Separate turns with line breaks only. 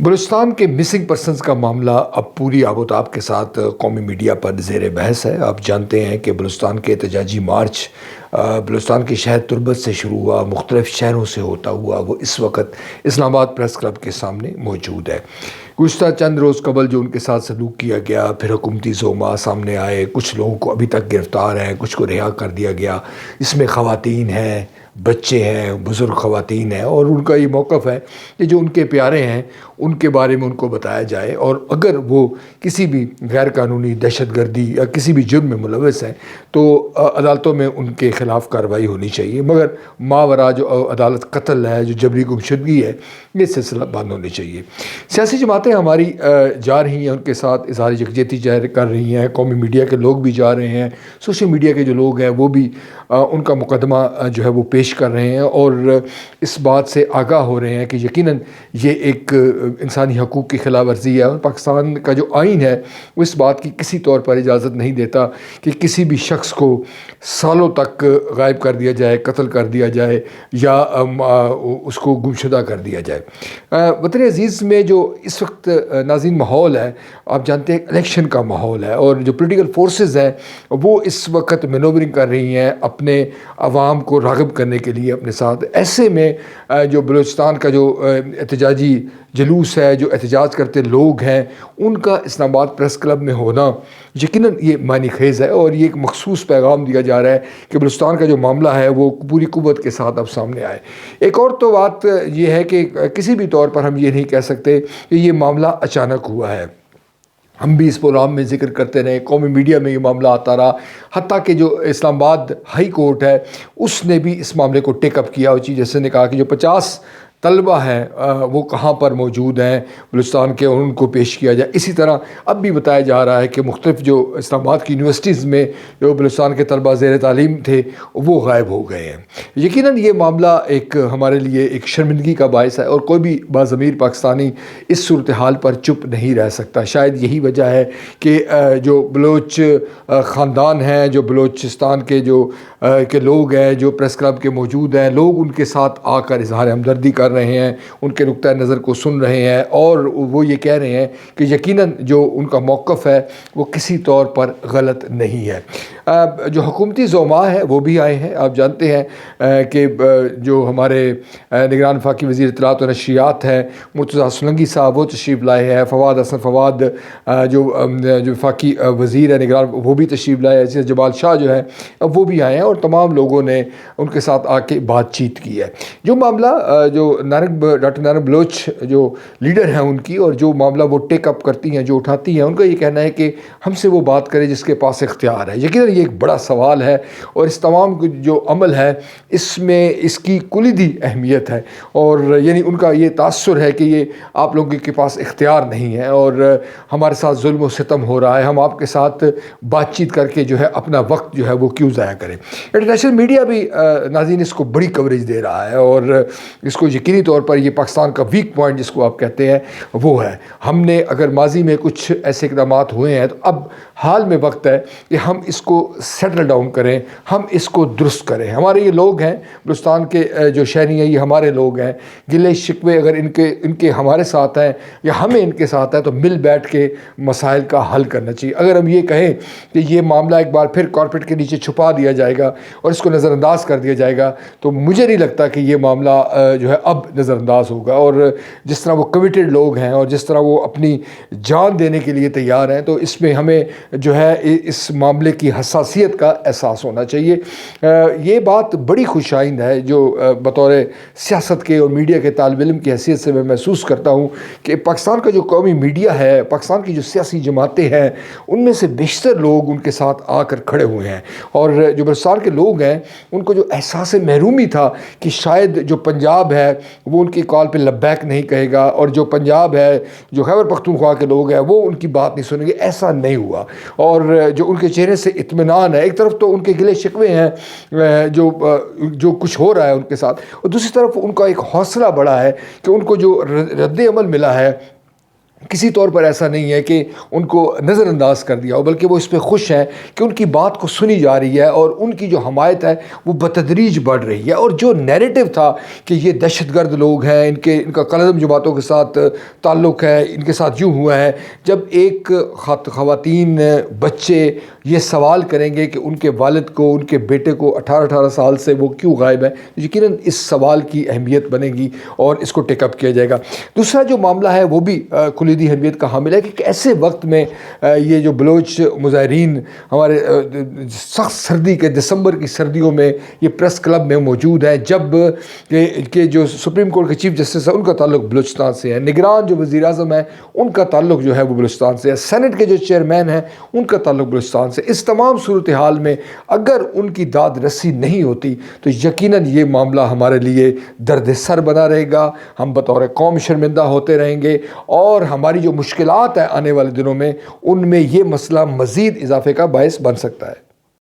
بلوچستان کے missing persons کا معاملہ اب پوری آب و تاب کے ساتھ قومی میڈیا پر زیر بحث ہے۔ آپ جانتے ہیں کہ بلوچستان کے احتجاجی مارچ بلوچستان کے شہر تربت سے شروع ہوا، مختلف شہروں سے ہوتا ہوا وہ اس وقت اسلام آباد پریس کلب کے سامنے موجود ہے۔ گزشتہ چند روز قبل جو ان کے ساتھ سلوک کیا گیا، پھر حکومتی زوما سامنے آئے، کچھ لوگوں کو ابھی تک گرفتار ہیں، کچھ کو رہا کر دیا گیا۔ اس میں خواتین ہیں، بچے ہیں، بزرگ خواتین ہیں، اور ان کا یہ موقف ہے کہ جو ان کے پیارے ہیں ان کے بارے میں ان کو بتایا جائے، اور اگر وہ کسی بھی غیر قانونی دہشت گردی یا کسی بھی جرم میں ملوث ہیں تو عدالتوں میں ان کے خلاف کارروائی ہونی چاہیے، مگر ماوراء جو عدالت قتل ہے، جو جبری گمشدگی ہے، یہ سلسلہ بند ہونی چاہیے۔ سیاسی جماعتیں ہماری جا رہی ہیں، ان کے ساتھ اظہار یکجہتی ظاہر کر رہی ہیں، قومی میڈیا کے لوگ بھی جا رہے ہیں، سوشل میڈیا کے جو لوگ ہیں وہ بھی ان کا مقدمہ جو ہے وہ پیش کر رہے ہیں، اور اس بات سے آگاہ ہو رہے ہیں کہ یقیناً یہ ایک انسانی حقوق کی خلاف ورزی ہے، اور پاکستان کا جو آئین ہے وہ اس بات کی کسی طور پر اجازت نہیں دیتا کہ کسی بھی شخص کو سالوں تک غائب کر دیا جائے، قتل کر دیا جائے، یا اس کو گمشدہ کر دیا جائے۔ وطن عزیز میں جو اس وقت ناظرین ماحول ہے، آپ جانتے ہیں الیکشن کا ماحول ہے، اور جو پولیٹیکل فورسز ہیں وہ اس وقت مینوورنگ کر رہی ہیں اپنے عوام کو راغب کرنے کے لیے اپنے ساتھ۔ ایسے میں جو بلوچستان کا جو احتجاجی جلوس ہے، جو احتجاج کرتے لوگ ہیں، ان کا اسلام آباد پریس کلب میں ہونا یقیناً یہ معنی خیز ہے، اور یہ ایک مخصوص پیغام دیا جا رہا ہے کہ بلوچستان کا جو معاملہ ہے وہ پوری قوت کے ساتھ اب سامنے آئے۔ ایک اور تو بات یہ ہے کہ کسی بھی طور پر ہم یہ نہیں کہہ سکتے کہ یہ معاملہ اچانک ہوا ہے۔ ہم بھی اس پروگرام میں ذکر کرتے رہے، قومی میڈیا میں یہ معاملہ آتا رہا، حتیٰ کہ جو اسلام آباد ہائی کورٹ ہے اس نے بھی اس معاملے کو ٹیک اپ کیا، اور جیسے نے کہا کہ جو 50 طلبہ ہیں وہ کہاں پر موجود ہیں بلوچستان کے، اور ان کو پیش کیا جائے۔ اسی طرح اب بھی بتایا جا رہا ہے کہ مختلف جو اسلام آباد کی یونیورسٹیز میں جو بلوچستان کے طلبہ زیر تعلیم تھے وہ غائب ہو گئے ہیں۔ یقیناً یہ معاملہ ایک ہمارے لیے ایک شرمندگی کا باعث ہے، اور کوئی بھی باضمیر پاکستانی اس صورتحال پر چپ نہیں رہ سکتا۔ شاید یہی وجہ ہے کہ جو بلوچ خاندان ہیں، جو بلوچستان کے جو کے لوگ ہیں، جو پریس کلب کے موجود ہیں، لوگ ان کے ساتھ آ کر اظہار ہمدردی کر رہے ہیں، ان کے نقطۂ نظر کو سن رہے ہیں، اور وہ یہ کہہ رہے ہیں کہ یقیناً جو ان کا موقف ہے وہ کسی طور پر غلط نہیں ہے۔ جو حکومتی زعماء ہیں وہ بھی آئے ہیں۔ آپ جانتے ہیں کہ جو ہمارے نگران وفاقی وزیر اطلاعات و نشریات ہیں مرتضیٰ سولنگی صاحب، وہ تشریف لائے ہیں۔ فواد حسن فواد جو وفاقی وزیر ہے نگران، وہ بھی تشریف لائے ہیں۔ جمال شاہ جو ہے وہ بھی آئے ہیں، اور تمام لوگوں نے ان کے ساتھ آ کے بات چیت کی ہے۔ جو معاملہ جو ڈاکٹر نارنگ بلوچ جو لیڈر ہیں ان کی، اور جو معاملہ وہ ٹیک اپ کرتی ہیں، جو اٹھاتی ہیں، ان کا یہ کہنا ہے کہ ہم سے وہ بات کرے جس کے پاس اختیار ہے۔ یقیناً یہ ایک بڑا سوال ہے، اور اس تمام جو عمل ہے اس میں اس کی کلیدی اہمیت ہے، اور یعنی ان کا یہ تاثر ہے کہ یہ آپ لوگوں کے پاس اختیار نہیں ہے، اور ہمارے ساتھ ظلم و ستم ہو رہا ہے، ہم آپ کے ساتھ بات چیت کر کے جو ہے اپنا وقت جو ہے وہ کیوں ضائع کریں۔ انٹرنیشنل میڈیا بھی ناظرین اس کو بڑی کوریج دے رہا ہے، اور اس کو یقینی طور پر یہ پاکستان کا ویک پوائنٹ جس کو آپ کہتے ہیں وہ ہے۔ ہم نے اگر ماضی میں کچھ ایسے اقدامات ہوئے ہیں تو اب حال میں وقت ہے کہ ہم اس کو سیٹل ڈاؤن کریں، ہم اس کو درست کریں۔ ہمارے یہ لوگ ہیں بلوچستان کے جو شہری ہیں، یہ ہمارے لوگ ہیں۔ گلے شکوے اگر ان کے ہمارے ساتھ ہیں یا ہمیں ان کے ساتھ ہے تو مل بیٹھ کے مسائل کا حل کرنا چاہیے۔ اگر ہم یہ کہیں کہ یہ معاملہ ایک بار پھر کارپیٹ کے نیچے چھپا دیا جائے گا اور اس کو نظر انداز کر دیا جائے گا تو مجھے نہیں لگتا کہ یہ معاملہ جو ہے اب نظر انداز ہوگا، اور جس طرح وہ کمیٹڈ لوگ ہیں اور جس طرح وہ اپنی جان دینے کے لیے تیار ہیں، تو اس میں ہمیں جو ہے اس معاملے کی حساسیت کا احساس ہونا چاہیے۔ یہ بات بڑی خوش آئند ہے جو بطور سیاست کے اور میڈیا کے طالب علم کی حیثیت سے میں محسوس کرتا ہوں کہ پاکستان کا جو قومی میڈیا ہے، پاکستان کی جو سیاسی جماعتیں ہیں، ان میں سے بیشتر لوگ ان کے ساتھ آ کر کھڑے ہوئے ہیں، اور جو بلوچستان کے لوگ ہیں ان کو جو احساس محرومی تھا کہ شاید جو پنجاب ہے وہ ان کی کال پہ لبیک نہیں کہے گا، اور جو پنجاب ہے، جو خیبر پختونخوا کے لوگ ہیں وہ ان کی بات نہیں سنیں گے، ایسا نہیں ہوا، اور جو ان کے چہرے سے اطمینان ہے۔ ایک طرف تو ان کے گلے شکوے ہیں جو کچھ ہو رہا ہے ان کے ساتھ، اور دوسری طرف ان کا ایک حوصلہ بڑا ہے کہ ان کو جو رد عمل ملا ہے کسی طور پر ایسا نہیں ہے کہ ان کو نظر انداز کر دیا ہو، بلکہ وہ اس پہ خوش ہیں کہ ان کی بات کو سنی جا رہی ہے اور ان کی جو حمایت ہے وہ بتدریج بڑھ رہی ہے۔ اور جو نیریٹو تھا کہ یہ دہشت گرد لوگ ہیں، ان کا قلم جماعتوں کے ساتھ تعلق ہے، ان کے ساتھ یوں ہوا ہے، جب ایک خواتین بچے یہ سوال کریں گے کہ ان کے والد کو، ان کے بیٹے کو 18 سال سے وہ کیوں غائب ہے، یقیناً اس سوال کی اہمیت بنے گی اور اس کو ٹیک اپ کیا جائے گا۔ دوسرا جو معاملہ ہے وہ بھی کلیدی اہمیت کا حامل ہے کہ ایسے وقت میں یہ جو بلوچ مظاہرین ہمارے سخت سردی کے دسمبر کی سردیوں میں یہ پریس کلب میں موجود ہیں، جب کہ جو سپریم کورٹ کے چیف جسٹس ہیں ان کا تعلق بلوچستان سے ہے، نگران جو وزیر اعظم ہیں ان کا تعلق جو ہے وہ بلوچستان سے ہے، سینٹ کے جو چیئرمین ہیں ان کا تعلق بلوچستان سے۔ اس تمام صورتحال میں اگر ان کی داد رسی نہیں ہوتی تو یقیناً یہ معاملہ ہمارے لیے درد سر بنا رہے گا، ہم بطور قوم شرمندہ ہوتے رہیں گے، اور ہماری جو مشکلات ہیں آنے والے دنوں میں ان میں یہ مسئلہ مزید اضافے کا باعث بن سکتا ہے۔